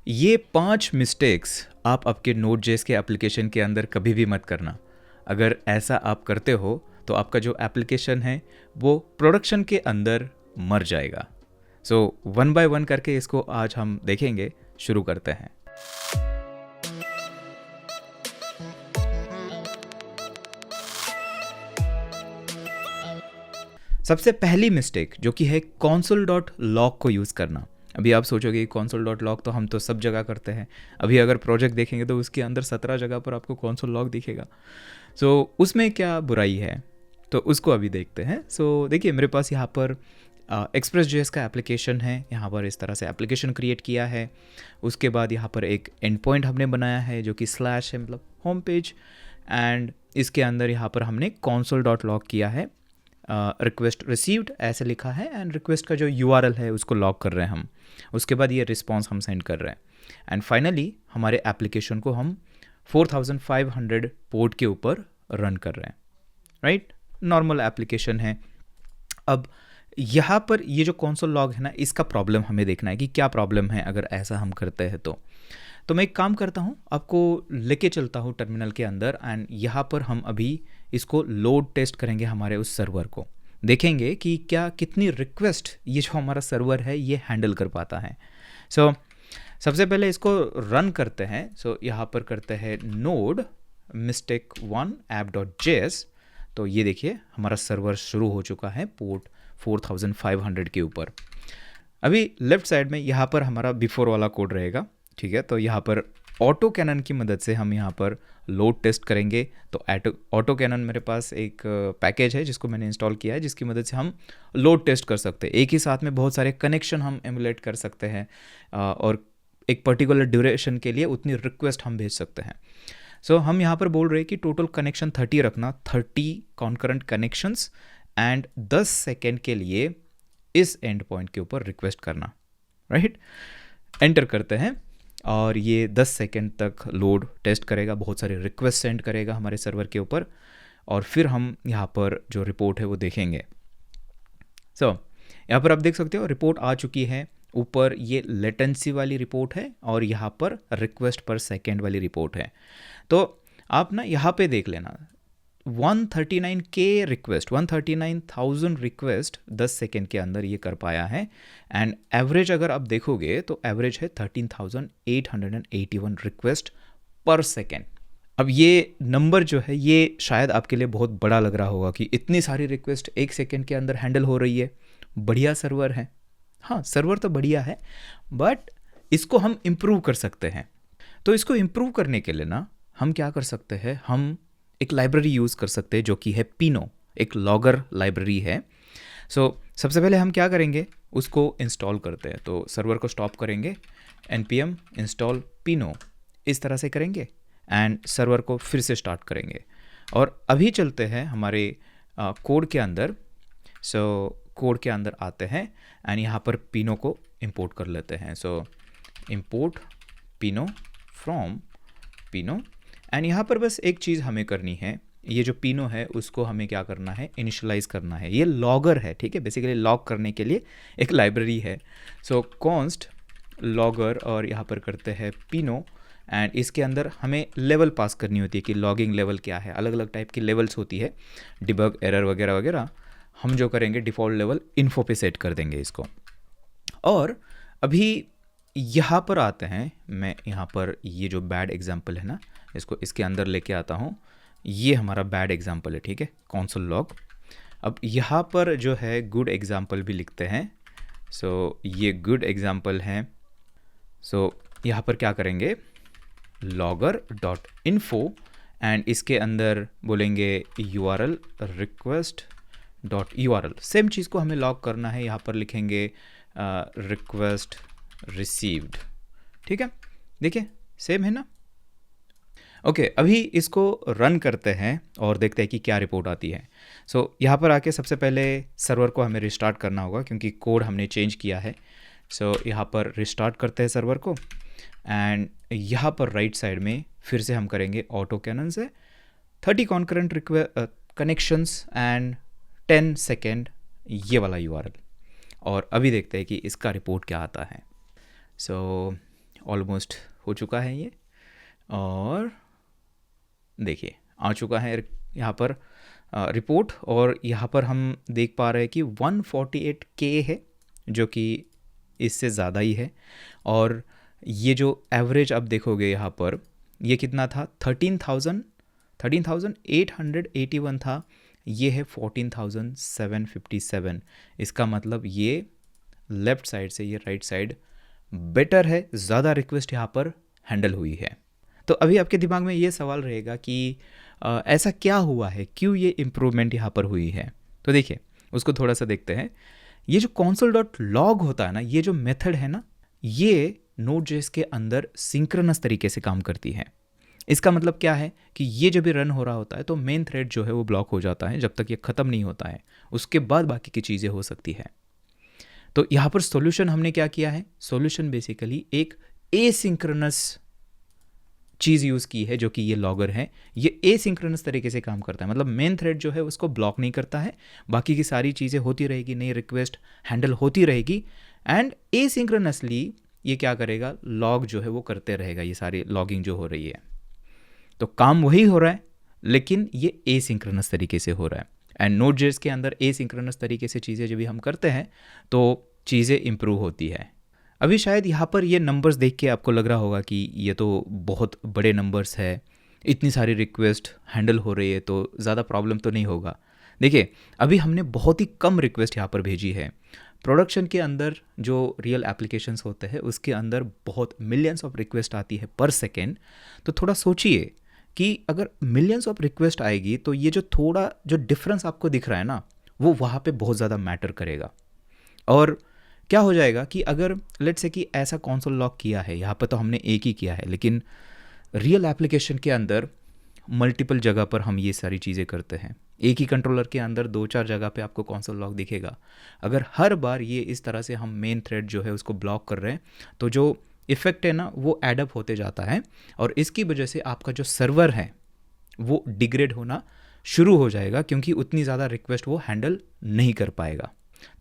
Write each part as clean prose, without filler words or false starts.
ये 5 मिस्टेक्स आप आपके नोड.जेएस के एप्लीकेशन के अंदर कभी भी मत करना। अगर ऐसा आप करते हो तो आपका जो एप्लीकेशन है वो प्रोडक्शन के अंदर मर जाएगा। सो वन बाय वन करके इसको आज हम देखेंगे। शुरू करते हैं। सबसे पहली मिस्टेक जो कि है console.log को यूज़ करना। अभी आप सोचोगे console.log तो हम तो सब जगह करते हैं। अभी अगर प्रोजेक्ट देखेंगे तो उसके अंदर 17 जगह पर आपको console.log दिखेगा। सो उसमें क्या बुराई है, तो उसको अभी देखते हैं। सो देखिए, मेरे पास यहाँ पर एक्सप्रेस.जेएस का एप्लीकेशन है। यहाँ पर इस तरह से एप्लीकेशन क्रिएट किया है। उसके बाद यहाँ पर एक एंड पॉइंट हमने बनाया है जो कि स्लैश है, मतलब होम पेज। एंड इसके अंदर यहाँ पर हमने console.log किया है। रिक्वेस्ट रिसीव्ड ऐसे लिखा है एंड रिक्वेस्ट का जो यूआरएल है उसको लॉग कर रहे हैं हम। उसके बाद ये रिस्पॉन्स हम सेंड कर रहे हैं एंड फाइनली हमारे एप्लीकेशन को हम 4500 पोर्ट के ऊपर रन कर रहे हैं। राइट, नॉर्मल एप्लीकेशन है। अब यहाँ पर ये जो console.log है ना, इसका प्रॉब्लम हमें देखना है कि क्या प्रॉब्लम है अगर ऐसा हम करते हैं तो मैं एक काम करता हूँ, आपको लेके चलता हूँ टर्मिनल के अंदर एंड यहाँ पर हम अभी इसको लोड टेस्ट करेंगे हमारे उस सर्वर को। देखेंगे कि क्या कितनी रिक्वेस्ट ये जो हमारा सर्वर है ये हैंडल कर पाता है। सो सबसे पहले इसको रन करते हैं। सो यहाँ पर करते हैं node mistake1 app.js। तो ये देखिए हमारा सर्वर शुरू हो चुका है पोर्ट 4500 के ऊपर। अभी लेफ्ट साइड में यहाँ पर हमारा बिफोर वाला कोड रहेगा। ठीक है, तो यहाँ पर ऑटो कैनन की मदद से हम यहाँ पर लोड टेस्ट करेंगे। तो ऑटो कैनन मेरे पास एक पैकेज है जिसको मैंने इंस्टॉल किया है, जिसकी मदद से हम लोड टेस्ट कर सकते हैं। एक ही साथ में बहुत सारे कनेक्शन हम एमुलेट कर सकते हैं और एक पर्टिकुलर ड्यूरेशन के लिए उतनी रिक्वेस्ट हम भेज सकते हैं। सो हम यहाँ पर बोल रहे हैं कि टोटल कनेक्शन 30 रखना, 30 कॉन्करेंट कनेक्शंस एंड 10 सेकेंड के लिए इस एंड पॉइंट के ऊपर रिक्वेस्ट करना। राइट, एंटर करते हैं और ये 10 सेकेंड तक लोड टेस्ट करेगा, बहुत सारे रिक्वेस्ट सेंड करेगा हमारे सर्वर के ऊपर और फिर हम यहाँ पर जो रिपोर्ट है वो देखेंगे। सो यहाँ पर आप देख सकते हो रिपोर्ट आ चुकी है। ऊपर ये लेटेंसी वाली रिपोर्ट है और यहाँ पर रिक्वेस्ट पर सेकेंड वाली रिपोर्ट है। तो आप ना यहाँ पे देख लेना 139K रिक्वेस्ट, 139,000 रिक्वेस्ट 10 सेकेंड के अंदर ये कर पाया है एंड एवरेज अगर आप देखोगे तो एवरेज है 13,881 रिक्वेस्ट पर सेकेंड। अब ये नंबर जो है ये शायद आपके लिए बहुत बड़ा लग रहा होगा कि इतनी सारी रिक्वेस्ट एक सेकेंड के अंदर हैंडल हो रही है। बढ़िया सर्वर है। हाँ, सर्वर तो बढ़िया है बट इसको हम इम्प्रूव कर सकते हैं। तो इसको इम्प्रूव करने के लिए ना हम क्या कर सकते हैं, हम एक लाइब्रेरी यूज़ कर सकते हैं जो कि है पिनो, एक लॉगर लाइब्रेरी है। सो सबसे पहले हम क्या करेंगे, उसको इंस्टॉल करते हैं। तो सर्वर को स्टॉप करेंगे, npm इंस्टॉल पिनो इस तरह से करेंगे एंड सर्वर को फिर से स्टार्ट करेंगे और अभी चलते हैं हमारे कोड के अंदर। सो कोड के अंदर आते हैं एंड यहाँ पर पिनो को इंपोर्ट कर लेते हैं। So import pino from pino and यहाँ पर बस एक चीज़ हमें करनी है, ये जो पिनो है उसको हमें क्या करना है, इनिशियलाइज करना है। ये लॉगर है, ठीक है, बेसिकली लॉग करने के लिए एक लाइब्रेरी है। सो कॉन्स्ट लॉगर और यहाँ पर करते हैं पिनो एंड इसके अंदर हमें लेवल पास करनी होती है कि लॉगिंग लेवल क्या है। अलग अलग टाइप की लेवल्स होती है, डिबग, एरर वगैरह वगैरह। हम जो करेंगे डिफ़ॉल्ट लेवल इन्फो पे सेट कर देंगे इसको। और अभी यहाँ पर आते हैं, मैं यहाँ पर ये जो बैड एग्जाम्पल है ना इसको इसके अंदर लेके आता हूँ। ये हमारा बैड एग्जाम्पल है, ठीक है, console.log। अब यहाँ पर जो है गुड एग्जाम्पल भी लिखते हैं। सो ये गुड एग्जाम्पल है। सो यहाँ पर क्या करेंगे, logger.info एंड इसके अंदर बोलेंगे URL request.url। सेम चीज़ को हमें लॉग करना है। यहाँ पर लिखेंगे रिक्वेस्ट रिसीव्ड। ठीक है, देखिए सेम है ना। ओके, अभी इसको रन करते हैं और देखते हैं कि क्या रिपोर्ट आती है। सो यहाँ पर आके सबसे पहले सर्वर को हमें रिस्टार्ट करना होगा क्योंकि कोड हमने चेंज किया है। सो यहाँ पर रिस्टार्ट करते हैं सर्वर को एंड यहाँ पर राइट साइड में फिर से हम करेंगे ऑटो कैनन से 30 कॉन्करेंट कनेक्शंस एंड 10 सेकेंड ये वाला URL। और अभी देखते हैं कि इसका रिपोर्ट क्या आता है। सो ऑलमोस्ट हो चुका है ये, और देखिए आ चुका है यहाँ पर रिपोर्ट, और यहाँ पर हम देख पा रहे हैं कि 148K है, जो कि इससे ज़्यादा ही है। और ये जो एवरेज आप देखोगे यहाँ पर, ये कितना था, 13,881 था, ये है 14,757। इसका मतलब ये लेफ़्ट साइड से ये राइट साइड बेटर है, ज़्यादा रिक्वेस्ट यहाँ पर हैंडल हुई है। तो अभी आपके दिमाग में ये सवाल रहेगा कि ऐसा क्या हुआ है, क्यों ये इम्प्रूवमेंट यहाँ पर हुई है। तो देखिए उसको थोड़ा सा देखते हैं। ये जो console.log होता है ना, ये जो मेथड है ना, ये Node.js के अंदर सिंक्रोनस तरीके से काम करती है। इसका मतलब क्या है कि ये जब भी रन हो रहा होता है तो मेन थ्रेड जो है वो ब्लॉक हो जाता है जब तक ये ख़त्म नहीं होता है, उसके बाद बाकी की चीज़ें हो सकती है। तो यहाँ पर सॉल्यूशन हमने क्या किया है, सॉल्यूशन बेसिकली एक एसिंक्रोनस चीज़ यूज़ की है, जो कि ये लॉगर है। ये एसिंक्रोनस तरीके से काम करता है, मतलब मेन थ्रेड जो है उसको ब्लॉक नहीं करता है, बाकी की सारी चीज़ें होती रहेगी, नई रिक्वेस्ट हैंडल होती रहेगी, एंड एसिंक्रोनसली ये क्या करेगा, लॉग जो है वो करते रहेगा, ये सारी लॉगिंग जो हो रही है। तो काम वही हो रहा है, लेकिन ये एसिंक्रोनस तरीके से हो रहा है। एंड Node.js के अंदर एसिंक्रोनस तरीके से चीज़ें जब भी हम करते हैं तो चीज़ें इम्प्रूव होती है। अभी शायद यहाँ पर ये नंबर्स देख के आपको लग रहा होगा कि ये तो बहुत बड़े नंबर्स है, इतनी सारी रिक्वेस्ट हैंडल हो रही है तो ज़्यादा प्रॉब्लम तो नहीं होगा। देखिए अभी हमने बहुत ही कम रिक्वेस्ट यहाँ पर भेजी है। प्रोडक्शन के अंदर जो रियल एप्लीकेशंस होते हैं उसके अंदर बहुत मिलियंस ऑफ रिक्वेस्ट आती है पर सेकेंड। तो थोड़ा सोचिए कि अगर मिलियंस ऑफ रिक्वेस्ट आएगी तो ये जो थोड़ा जो डिफरेंस आपको दिख रहा है ना, वो वहाँ पे बहुत ज़्यादा मैटर करेगा। और क्या हो जाएगा कि अगर लेट्स से कि ऐसा कंसोल लॉक किया है, यहाँ पर तो हमने एक ही किया है, लेकिन रियल एप्लीकेशन के अंदर मल्टीपल जगह पर हम ये सारी चीज़ें करते हैं। एक ही कंट्रोलर के अंदर 2-4 जगह पे आपको कंसोल लॉक दिखेगा। अगर हर बार ये इस तरह से हम मेन थ्रेड जो है उसको ब्लॉक कर रहे हैं तो जो इफ़ेक्ट है ना वो एडअप होते जाता है, और इसकी वजह से आपका जो सर्वर है वो डिग्रेड होना शुरू हो जाएगा, क्योंकि उतनी ज़्यादा रिक्वेस्ट वो हैंडल नहीं कर पाएगा।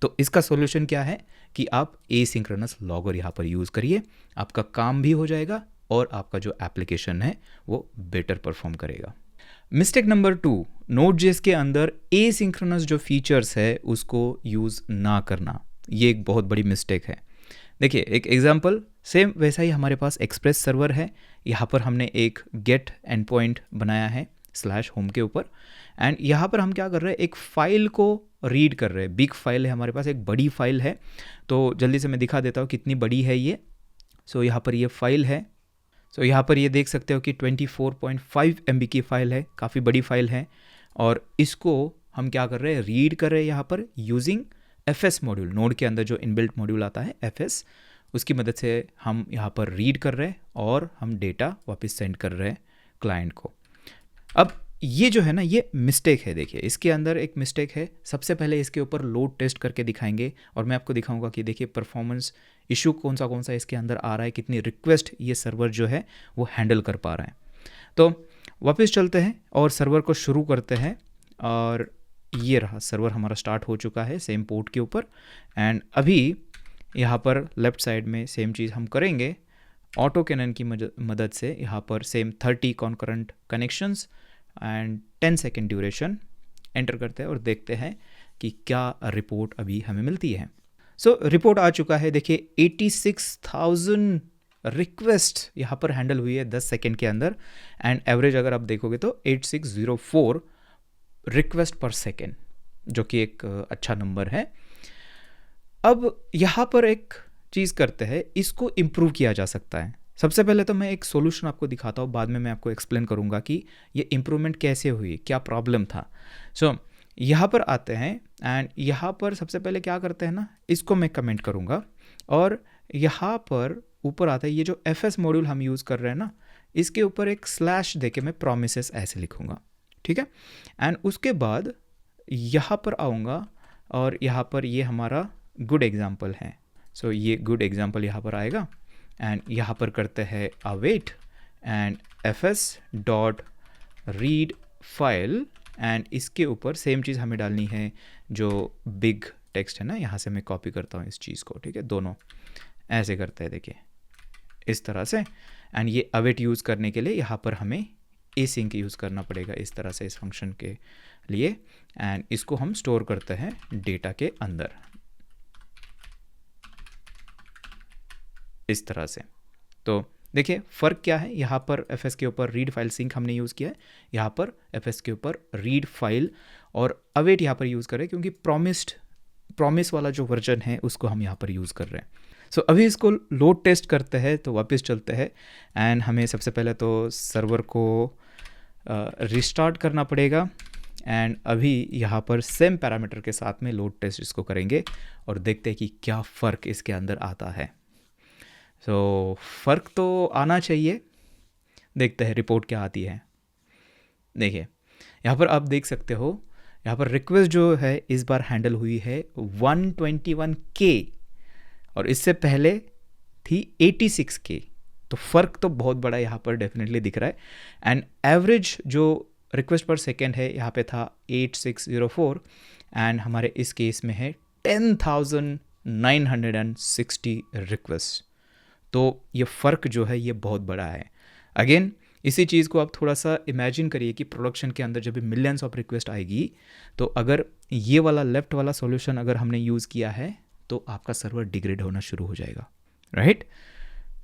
तो इसका सॉल्यूशन क्या है कि आप एसिंक्रोनस लॉगर यहाँ पर यूज़ करिए, आपका काम भी हो जाएगा और आपका जो एप्लीकेशन है वो बेटर परफॉर्म करेगा। मिस्टेक नंबर 2, Node.js के अंदर एसिंक्रोनस जो फीचर्स है उसको यूज़ ना करना, ये एक बहुत बड़ी मिस्टेक है। देखिए एक एग्जांपल, सेम वैसा ही हमारे पास एक्सप्रेस सर्वर है, यहाँ पर हमने एक गेट एंड पॉइंट बनाया है /home के ऊपर, एंड यहाँ पर हम क्या कर रहे हैं, एक फ़ाइल को रीड कर रहे हैं। बिग फाइल है हमारे पास, एक बड़ी फाइल है, तो जल्दी से मैं दिखा देता हूँ कितनी बड़ी है ये। सो यहाँ पर ये फाइल है, सो यहाँ पर ये देख सकते हो कि 24.5 MB की फ़ाइल है, काफ़ी बड़ी फाइल है, और इसको हम क्या कर रहे हैं, रीड कर रहे हैं यहाँ पर यूजिंग FS मॉड्यूल। नोड के अंदर जो इनबिल्ट मॉड्यूल आता है FS, उसकी मदद से हम यहाँ पर रीड कर रहे हैं और हम डेटा वापस सेंड कर रहे हैं क्लाइंट को। अब ये जो है ना, ये मिस्टेक है। देखिए इसके अंदर एक मिस्टेक है। सबसे पहले इसके ऊपर लोड टेस्ट करके दिखाएंगे और मैं आपको दिखाऊंगा कि देखिए परफॉर्मेंस इशू कौन सा इसके अंदर आ रहा है, कितनी रिक्वेस्ट ये सर्वर जो है वो हैंडल कर पा रहा है। तो वापस चलते हैं और सर्वर को शुरू करते हैं, और ये रहा सर्वर हमारा स्टार्ट हो चुका है सेम पोर्ट के ऊपर। एंड अभी यहाँ पर लेफ़्ट साइड में सेम चीज़ हम करेंगे, ऑटो कैनन की मदद से यहाँ पर same 30 concurrent connections and 10 second duration enter करते हैं और देखते हैं कि क्या रिपोर्ट अभी हमें मिलती है। सो रिपोर्ट आ चुका है। देखिए 86,000 रिक्वेस्ट यहाँ पर हैंडल हुई है 10 सेकेंड के अंदर, एंड एवरेज अगर आप देखोगे तो 8604 रिक्वेस्ट पर सेकेंड, जो कि एक अच्छा नंबर है। अब यहाँ पर एक चीज़ करते हैं, इसको इम्प्रूव किया जा सकता है। सबसे पहले तो मैं एक सॉल्यूशन आपको दिखाता हूँ, बाद में मैं आपको एक्सप्लेन करूँगा कि ये इम्प्रूवमेंट कैसे हुई, क्या प्रॉब्लम था। सो यहाँ पर आते हैं एंड यहाँ पर सबसे पहले क्या करते हैं ना, इसको मैं कमेंट करूँगा, और यहाँ पर ऊपर आता है ये जो FS मॉड्यूल हम यूज़ कर रहे हैं ना, इसके ऊपर एक स्लैश देके मैं प्रोमिसेस ऐसे लिखूँगा, ठीक है। एंड उसके बाद यहाँ पर आऊँगा और यहाँ पर ये हमारा गुड एग्जाम्पल है। सो ये गुड एग्जाम्पल यहाँ पर आएगा, एंड यहाँ पर करते हैं await and fs dot read file, and इसके ऊपर सेम चीज़ हमें डालनी है जो बिग टेक्स्ट है ना, यहाँ से मैं कॉपी करता हूँ इस चीज़ को, ठीक है। दोनों ऐसे करते हैं, देखिए इस तरह से, एंड ये अवेट यूज़ करने के लिए यहाँ पर हमें एसिंक यूज़ करना पड़ेगा इस तरह से, इस फंक्शन के लिए, एंड इसको हम स्टोर करते हैं डेटा के अंदर इस तरह से। तो देखिए फ़र्क क्या है, यहाँ पर fs के ऊपर रीड फाइल सिंक हमने यूज़ किया है, यहाँ पर fs के ऊपर रीड फाइल और अवेट यहाँ पर यूज़ करें क्योंकि प्रॉमिस वाला जो वर्जन है उसको हम यहाँ पर यूज़ कर रहे हैं। सो अभी इसको लोड टेस्ट करते हैं, तो वापस चलते हैं एंड हमें सबसे पहले तो सर्वर को रिस्टार्ट करना पड़ेगा, एंड अभी यहाँ पर सेम पैरामीटर के साथ में लोड टेस्ट इसको करेंगे और देखते हैं कि क्या फ़र्क इसके अंदर आता है। सो फ़र्क तो आना चाहिए, देखते हैं रिपोर्ट क्या आती है। देखिए यहाँ पर आप देख सकते हो, यहाँ पर रिक्वेस्ट जो है इस बार हैंडल हुई है 121K और इससे पहले थी 86K, तो फ़र्क तो बहुत बड़ा यहाँ पर डेफिनेटली दिख रहा है। एंड एवरेज जो रिक्वेस्ट पर सेकेंड है यहाँ पे था 8604 एंड हमारे इस केस में है 10,960 रिक्वेस्ट। तो ये फ़र्क जो है ये बहुत बड़ा है। अगेन इसी चीज़ को आप थोड़ा सा इमेजिन करिए कि प्रोडक्शन के अंदर जब भी मिलियंस ऑफ रिक्वेस्ट आएगी, तो अगर ये वाला लेफ्ट वाला सॉल्यूशन अगर हमने यूज़ किया है तो आपका सर्वर डिग्रेड होना शुरू हो जाएगा, राइट।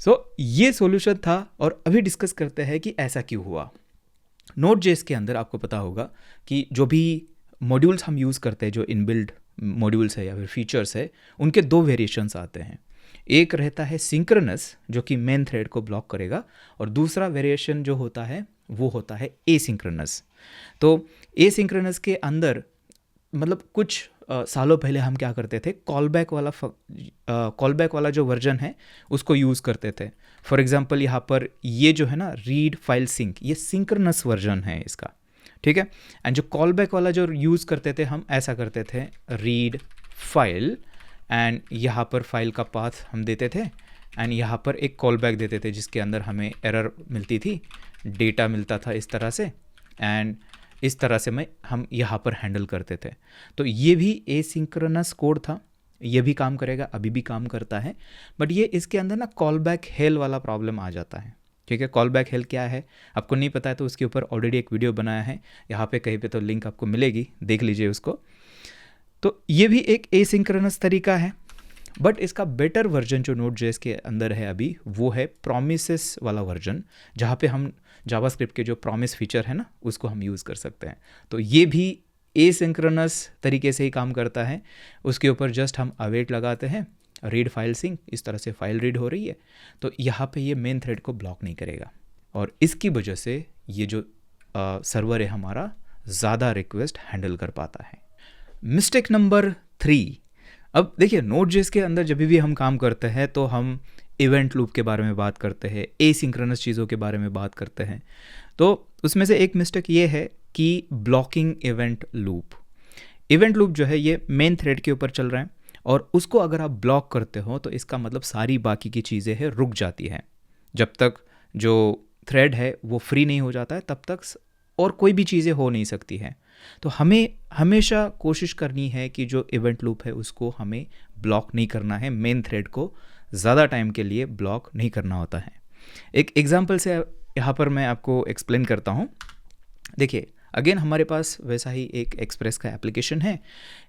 सो ये सॉल्यूशन था और अभी डिस्कस करते हैं कि ऐसा क्यों हुआ। Node.js के अंदर आपको पता होगा कि जो भी मॉड्यूल्स हम यूज़ करते हैं, जो इनबिल्ड मॉड्यूल्स है या फिर फीचर्स है, उनके दो वेरिएशंस आते हैं। एक रहता है सिंक्रोनस जो कि मेन थ्रेड को ब्लॉक करेगा, और दूसरा वेरिएशन जो होता है वो होता है एसिंक्रोनस। तो एसिंक्रोनस के अंदर मतलब कुछ सालों पहले हम क्या करते थे, कॉलबैक वाला जो वर्जन है उसको यूज़ करते थे। फॉर एग्जांपल यहाँ पर ये जो है ना रीड फाइल सिंक, ये सिंक्रोनस वर्जन है इसका, ठीक है। एंड जो कॉलबैक वाला जो यूज़ करते थे हम ऐसा करते थे, रीड फाइल एंड यहाँ पर फाइल का पाथ हम देते थे एंड यहाँ पर एक कॉलबैक देते थे जिसके अंदर हमें एरर मिलती थी, डेटा मिलता था इस तरह से, एंड इस तरह से हम यहाँ पर हैंडल करते थे। तो ये भी एसिंक्रोनस कोड था, ये भी काम करेगा, अभी भी काम करता है, बट ये इसके अंदर ना कॉलबैक हेल वाला प्रॉब्लम आ जाता है, ठीक है। कॉलबैक हेल क्या है आपको नहीं पता है तो उसके ऊपर ऑलरेडी एक वीडियो बनाया है, यहाँ पे कहीं पे तो लिंक आपको मिलेगी, देख लीजिए उसको। तो ये भी एक एसिंक्रोनस तरीका है, बट इसका बेटर वर्जन जो Node.js के अंदर है अभी वो है प्रोमिसेस वाला वर्जन, जहाँ पे हम जावास्क्रिप्ट के जो प्रॉमिस फीचर है ना उसको हम यूज़ कर सकते हैं। तो ये भी एसिंक्रोनस तरीके से ही काम करता है, उसके ऊपर जस्ट हम अवेट लगाते हैं, रीड फाइल सिंक, इस तरह से फाइल रीड हो रही है तो यहाँ पे ये मेन थ्रेड को ब्लॉक नहीं करेगा, और इसकी वजह से ये जो सर्वर है हमारा ज़्यादा रिक्वेस्ट हैंडल कर पाता है। मिस्टेक नंबर 3, अब देखिए Node.js के अंदर जब भी हम काम करते हैं तो हम इवेंट लूप के बारे में बात करते हैं, एसिंक्रोनस चीज़ों के बारे में बात करते हैं। तो उसमें से एक मिस्टेक ये है कि ब्लॉकिंग इवेंट लूप जो है ये मेन थ्रेड के ऊपर चल रहा है, और उसको अगर आप ब्लॉक करते हो तो इसका मतलब सारी बाकी की चीज़ें हैं रुक जाती हैं। जब तक जो थ्रेड है वो फ्री नहीं हो जाता है तब तक और कोई भी चीज़ें हो नहीं सकती हैं। तो हमें हमेशा कोशिश करनी है कि जो इवेंट लूप है उसको हमें ब्लॉक नहीं करना है, मेन थ्रेड को ज़्यादा टाइम के लिए ब्लॉक नहीं करना होता है। एक एग्जांपल से यहाँ पर मैं आपको एक्सप्लेन करता हूँ। देखिए अगेन हमारे पास वैसा ही एक एक्सप्रेस का एप्लीकेशन है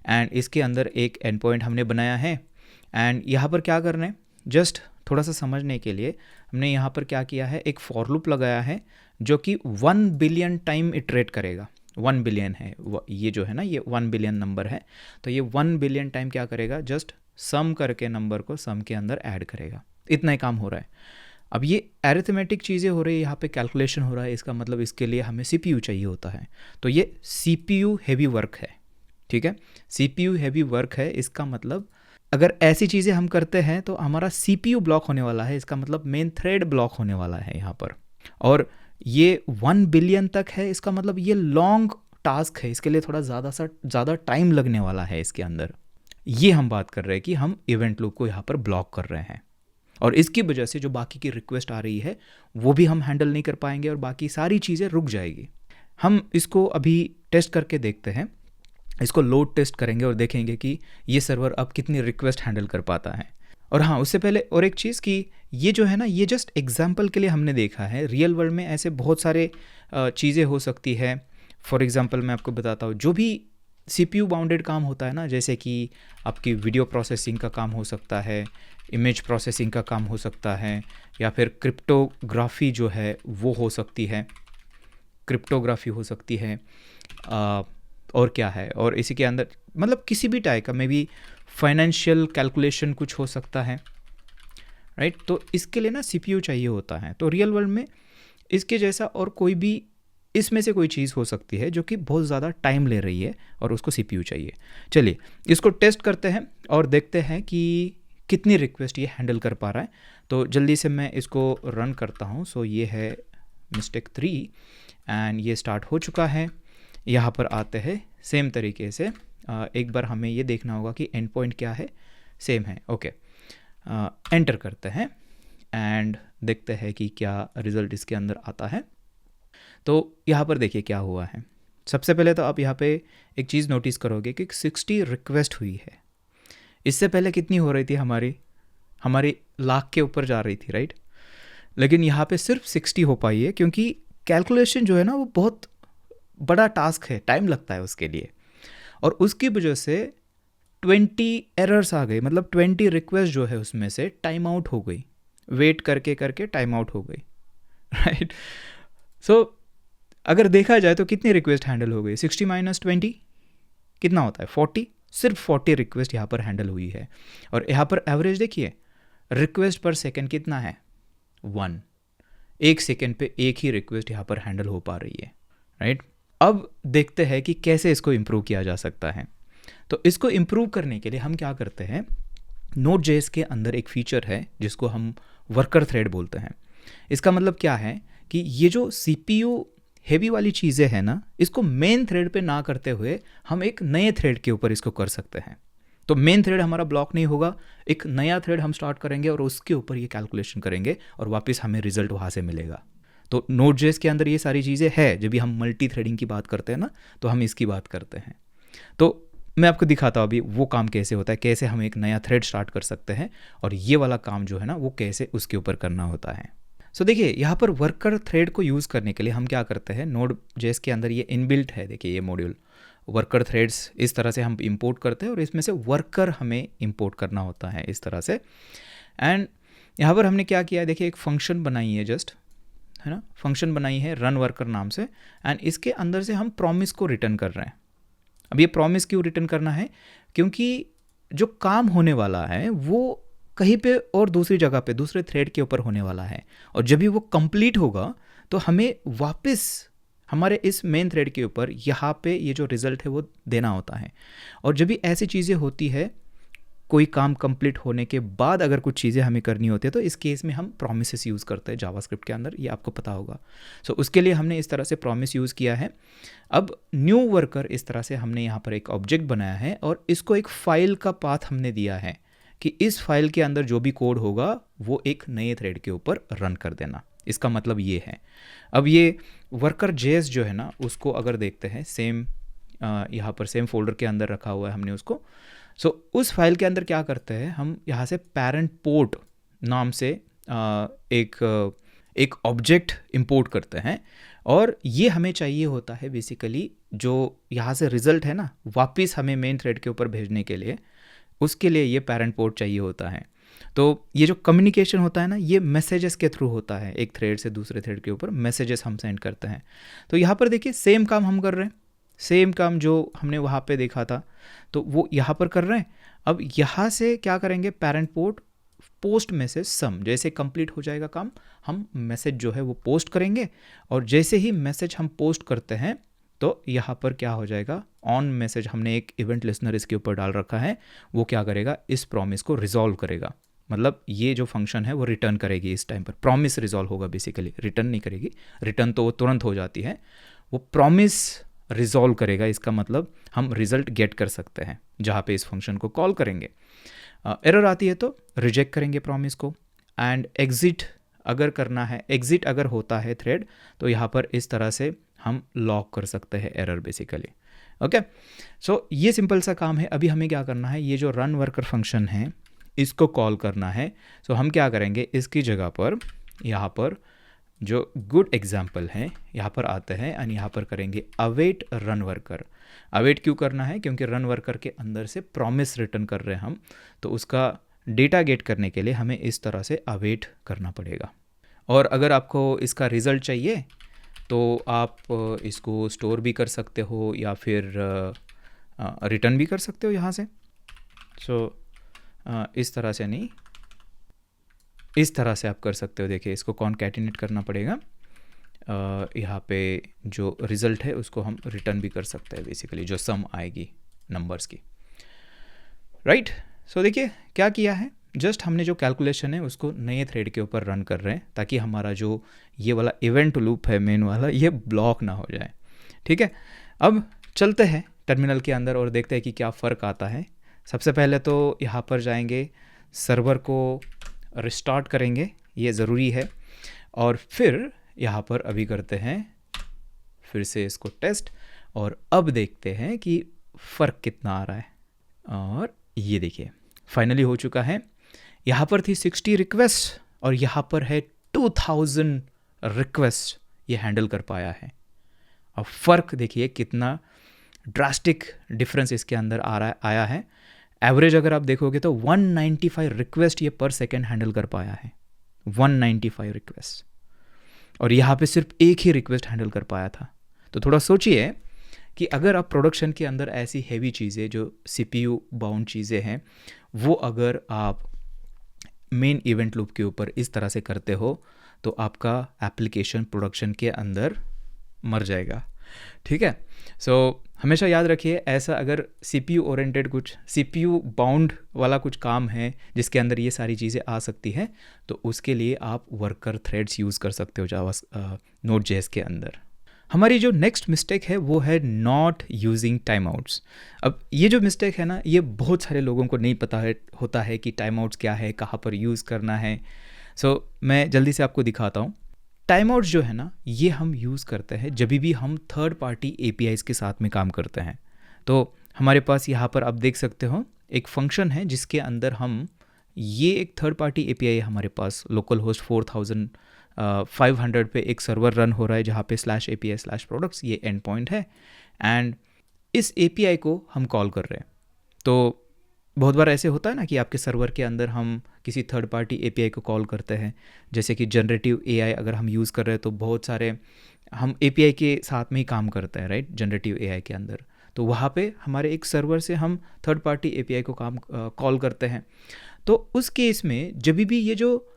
एंड इसके अंदर एक एंड पॉइंट हमने बनाया है, एंड यहाँ पर क्या करना है, जस्ट थोड़ा सा समझने के लिए हमने यहाँ पर क्या किया है, एक फॉर लूप लगाया है जो कि 1 बिलियन टाइम इटरेट करेगा। 1 बिलियन है ये जो है ना, ये 1 बिलियन नंबर है, तो ये 1 बिलियन टाइम क्या करेगा, जस्ट सम करके नंबर को सम के अंदर ऐड करेगा। इतना ही काम हो रहा है। अब ये एरिथमेटिक चीज़ें हो रही है, यहाँ पे कैलकुलेशन हो रहा है, इसका मतलब इसके लिए हमें CPU चाहिए होता है। तो ये CPU हैवी वर्क है, ठीक है, CPU हैवी वर्क है। इसका मतलब अगर ऐसी चीज़ें हम करते हैं तो हमारा CPU ब्लॉक होने वाला है, इसका मतलब मेन थ्रेड ब्लॉक होने वाला है यहाँ पर। और ये 1 बिलियन तक है, इसका मतलब ये लॉन्ग टास्क है, इसके लिए थोड़ा ज़्यादा टाइम लगने वाला है इसके अंदर। ये हम बात कर रहे हैं कि हम इवेंट लूप को यहाँ पर ब्लॉक कर रहे हैं, और इसकी वजह से जो बाकी की रिक्वेस्ट आ रही है वो भी हम हैंडल नहीं कर पाएंगे और बाकी सारी चीज़ें रुक जाएगी। हम इसको अभी टेस्ट करके देखते हैं, इसको लोड टेस्ट करेंगे और देखेंगे कि ये सर्वर अब कितनी रिक्वेस्ट हैंडल कर पाता है। और हाँ, उससे पहले और एक चीज़ कि ये जो है ना, ये जस्ट एग्जाम्पल के लिए हमने देखा है। रियल वर्ल्ड में ऐसे बहुत सारे चीज़ें हो सकती है। फॉर एग्जांपल मैं आपको बताता हूँ, जो भी CPU बाउंडेड काम होता है ना, जैसे कि आपकी वीडियो प्रोसेसिंग का काम हो सकता है, इमेज प्रोसेसिंग का काम हो सकता है, या फिर क्रिप्टोग्राफी जो है वो हो सकती है, क्रिप्टोग्राफी हो सकती है, और क्या है, और इसी के अंदर मतलब किसी भी टाइप का मे बी फाइनेंशियल कैलकुलेशन कुछ हो सकता है, राइट। तो इसके लिए ना CPU चाहिए होता है। तो रियल वर्ल्ड में इसके जैसा और कोई भी इसमें से कोई चीज़ हो सकती है जो कि बहुत ज़्यादा टाइम ले रही है और उसको CPU चाहिए। चलिए इसको टेस्ट करते हैं और देखते हैं कि कितनी रिक्वेस्ट ये हैंडल कर पा रहा है। तो जल्दी से मैं इसको रन करता हूँ। सो ये है मिस्टेक 3 एंड ये स्टार्ट हो चुका है। यहाँ पर आते हैं सेम तरीके से। एक बार हमें ये देखना होगा कि एंड पॉइंट क्या है, सेम है, ओके। एंटर करते हैं एंड देखते हैं कि क्या रिज़ल्ट इसके अंदर आता है। तो यहाँ पर देखिए क्या हुआ है। सबसे पहले तो आप यहाँ पे एक चीज़ नोटिस करोगे कि 60 रिक्वेस्ट हुई है। इससे पहले कितनी हो रही थी, हमारी लाख के ऊपर जा रही थी, राइट। लेकिन यहाँ पे सिर्फ 60 हो पाई है, क्योंकि कैलकुलेशन जो है ना वो बहुत बड़ा टास्क है, टाइम लगता है उसके लिए, और उसकी वजह से 20 एरर्स आ गई। मतलब 20 रिक्वेस्ट जो है उसमें से टाइम आउट हो गई, वेट करके करके टाइम आउट हो गई, राइट। सो अगर देखा जाए तो कितनी रिक्वेस्ट हैंडल हो गई, 60 माइनस 20 कितना होता है, 40। सिर्फ 40 रिक्वेस्ट यहाँ पर हैंडल हुई है। और यहाँ पर एवरेज देखिए, रिक्वेस्ट पर सेकंड कितना है, 1। एक सेकंड पे एक ही रिक्वेस्ट यहाँ पर हैंडल हो पा रही है, राइट। अब देखते हैं कि कैसे इसको इम्प्रूव किया जा सकता है। तो इसको इम्प्रूव करने के लिए हम क्या करते हैं, Node.js के अंदर एक फीचर है जिसको हम वर्कर थ्रेड बोलते हैं। इसका मतलब क्या है कि ये जो CPU हेवी वाली चीज़ें हैं ना, इसको मेन थ्रेड पे ना करते हुए हम एक नए थ्रेड के ऊपर इसको कर सकते हैं। तो मेन थ्रेड हमारा ब्लॉक नहीं होगा, एक नया थ्रेड हम स्टार्ट करेंगे और उसके ऊपर ये कैलकुलेशन करेंगे और वापस हमें रिजल्ट वहाँ से मिलेगा। तो Node.js के अंदर ये सारी चीज़ें हैं। जब भी हम मल्टी थ्रेडिंग की बात करते हैं ना, तो हम इसकी बात करते हैं। तो मैं आपको दिखाता हूँ अभी वो काम कैसे होता है, कैसे हम एक नया थ्रेड स्टार्ट कर सकते हैं, और ये वाला काम जो है ना वो कैसे उसके ऊपर करना होता है। सो देखिए यहाँ पर वर्कर थ्रेड को यूज़ करने के लिए हम क्या करते हैं, Node.js के अंदर ये इनबिल्ट है, देखिए ये मॉड्यूल वर्कर थ्रेड्स इस तरह से हम इंपोर्ट करते हैं, और इसमें से वर्कर हमें इंपोर्ट करना होता है इस तरह से। एंड यहाँ पर हमने क्या किया है, देखिए एक फंक्शन बनाई है, जस्ट है ना, फंक्शन बनाई है रन वर्कर नाम से, एंड इसके अंदर से हम प्रॉमिस को रिटर्न कर रहे हैं। अब ये प्रॉमिस क्यों रिटर्न करना है, क्योंकि जो काम होने वाला है वो कहीं पे और दूसरी जगह पे दूसरे थ्रेड के ऊपर होने वाला है, और जब भी वो कंप्लीट होगा तो हमें वापस हमारे इस मेन थ्रेड के ऊपर यहाँ पे ये जो रिज़ल्ट है वो देना होता है। और जब भी ऐसी चीज़ें होती है, कोई काम कंप्लीट होने के बाद अगर कुछ चीज़ें हमें करनी होती है, तो इस केस में हम प्रॉमिसेस यूज़ करते हैं जावास्क्रिप्ट के अंदर, ये आपको पता होगा। सो उसके लिए हमने इस तरह से प्रॉमिस यूज़ किया है। अब न्यू वर्कर इस तरह से हमने यहाँ पर एक ऑब्जेक्ट बनाया है, और इसको एक फ़ाइल का पाथ हमने दिया है कि इस फाइल के अंदर जो भी कोड होगा वो एक नए थ्रेड के ऊपर रन कर देना। इसका मतलब ये है। अब ये वर्कर JS जो है ना, उसको अगर देखते हैं, सेम यहाँ पर सेम फोल्डर के अंदर रखा हुआ है हमने उसको। सो उस फाइल के अंदर क्या करते हैं, हम यहाँ से पैरेंट पोर्ट नाम से एक ऑब्जेक्ट इंपोर्ट करते हैं, और ये हमें चाहिए होता है बेसिकली जो यहाँ से रिज़ल्ट है ना, वापस हमें मेन थ्रेड के ऊपर भेजने के लिए, उसके लिए ये पैरेंट पोर्ट चाहिए होता है। तो ये जो कम्युनिकेशन होता है ना, ये मैसेजेस के थ्रू होता है, एक थ्रेड से दूसरे थ्रेड के ऊपर मैसेजेस हम सेंड करते हैं। तो यहाँ पर देखिए सेम काम हम कर रहे हैं, सेम काम जो हमने वहाँ पे देखा था तो वो यहाँ पर कर रहे हैं। अब यहाँ से क्या करेंगे, पैरेंट पोर्ट पोस्ट मैसेज सम, जैसे कंप्लीट हो जाएगा काम, हम मैसेज जो है वो पोस्ट करेंगे, और जैसे ही मैसेज हम पोस्ट करते हैं तो यहाँ पर क्या हो जाएगा, ऑन मैसेज हमने एक इवेंट लिसनर इसके ऊपर डाल रखा है, वो क्या करेगा, इस प्रॉमिस को रिजॉल्व करेगा। मतलब ये जो फंक्शन है वो रिटर्न करेगी इस टाइम पर, प्रॉमिस रिजॉल्व होगा बेसिकली, रिटर्न नहीं करेगी। रिटर्न तो वो तुरंत हो जाती है, वो प्रॉमिस रिजॉल्व करेगा। इसका मतलब हम रिजल्ट गेट कर सकते हैं जहाँ पे इस फंक्शन को कॉल करेंगे। एरर आती है तो रिजेक्ट करेंगे प्रॉमिस को, एंड एग्जिट अगर करना है, एग्जिट अगर होता है थ्रेड, तो यहाँ पर इस तरह से हम लॉक कर सकते हैं एरर बेसिकली। ओके, सो ये सिंपल सा काम है। अभी हमें क्या करना है, ये जो रन वर्कर फंक्शन है इसको कॉल करना है, सो हम क्या करेंगे, इसकी जगह पर यहाँ पर जो गुड एग्जाम्पल है यहाँ पर आते हैं और यहाँ पर करेंगे अवेट रन वर्कर। अवेट क्यों करना है, क्योंकि रन वर्कर के अंदर से प्रॉमिस रिटर्न कर रहे हैं हम, तो उसका डेटा गेट करने के लिए हमें इस तरह से अवेट करना पड़ेगा। और अगर आपको इसका रिज़ल्ट चाहिए तो आप इसको स्टोर भी कर सकते हो या फिर रिटर्न भी कर सकते हो यहाँ से। सो इस तरह से नहीं, इस तरह से आप कर सकते हो। देखिए इसको कॉन्कैटिनेट करना पड़ेगा, यहाँ पे जो रिज़ल्ट है उसको हम रिटर्न भी कर सकते हैं बेसिकली, जो सम आएगी नंबर्स की, राइट। सो देखिए क्या किया है, जस्ट हमने जो कैलकुलेशन है उसको नए थ्रेड के ऊपर रन कर रहे हैं ताकि हमारा जो ये वाला इवेंट लूप है मेन वाला, ये ब्लॉक ना हो जाए, ठीक है। अब चलते हैं टर्मिनल के अंदर और देखते हैं कि क्या फ़र्क आता है। सबसे पहले तो यहाँ पर जाएंगे, सर्वर को रिस्टार्ट करेंगे, ये ज़रूरी है, और फिर यहाँ पर अभी करते हैं फिर से इसको टेस्ट, और अब देखते हैं कि फ़र्क कितना आ रहा है। और ये देखिए फाइनली हो चुका है। यहाँ पर थी 60 रिक्वेस्ट और यहाँ पर है 2000 रिक्वेस्ट, ये हैंडल कर पाया है। अब फ़र्क देखिए कितना ड्रास्टिक डिफरेंस इसके अंदर आया है। एवरेज अगर आप देखोगे तो 195 रिक्वेस्ट ये पर सेकेंड हैंडल कर पाया है, 195 रिक्वेस्ट, और यहाँ पे सिर्फ एक ही रिक्वेस्ट हैंडल कर पाया था। तो थोड़ा सोचिए कि अगर आप प्रोडक्शन के अंदर ऐसी हैवी चीज़ें जो CPU बाउंड चीज़ें हैं वो अगर आप मेन इवेंट लूप के ऊपर इस तरह से करते हो तो आपका एप्लीकेशन प्रोडक्शन के अंदर मर जाएगा, ठीक है। सो हमेशा याद रखिए, ऐसा अगर CPU ओरिएंटेड कुछ CPU बाउंड वाला कुछ काम है जिसके अंदर ये सारी चीज़ें आ सकती हैं, तो उसके लिए आप वर्कर थ्रेड्स यूज़ कर सकते हो जावा Node.js के अंदर। हमारी जो नेक्स्ट मिस्टेक है वो है नॉट यूजिंग टाइम आउट्स। अब ये जो मिस्टेक है ना, ये बहुत सारे लोगों को नहीं पता होता है कि टाइम आउट्स क्या है, कहाँ पर यूज़ करना है। सो मैं जल्दी से आपको दिखाता हूँ। टाइम आउट्स जो है ना, ये हम यूज़ करते हैं जब भी हम थर्ड पार्टी APIs के साथ में काम करते हैं। तो हमारे पास यहाँ पर आप देख सकते हो एक फंक्शन है जिसके अंदर हम, ये एक थर्ड पार्टी API है हमारे पास, लोकल होस्ट 4500 पे एक सर्वर रन हो रहा है जहाँ पे /API/products ये एंड पॉइंट है, एंड इस API को हम कॉल कर रहे हैं। तो बहुत बार ऐसे होता है ना कि आपके सर्वर के अंदर हम किसी थर्ड पार्टी API को कॉल करते हैं, जैसे कि जनरेटिव AI अगर हम यूज़ कर रहे हैं तो बहुत सारे हम API के साथ में ही काम करते हैं, राइट, जनरेटिव AI के अंदर। तो वहाँ पे हमारे एक सर्वर से हम थर्ड पार्टी API को कॉल करते हैं। तो उस केस में जब भी ये जो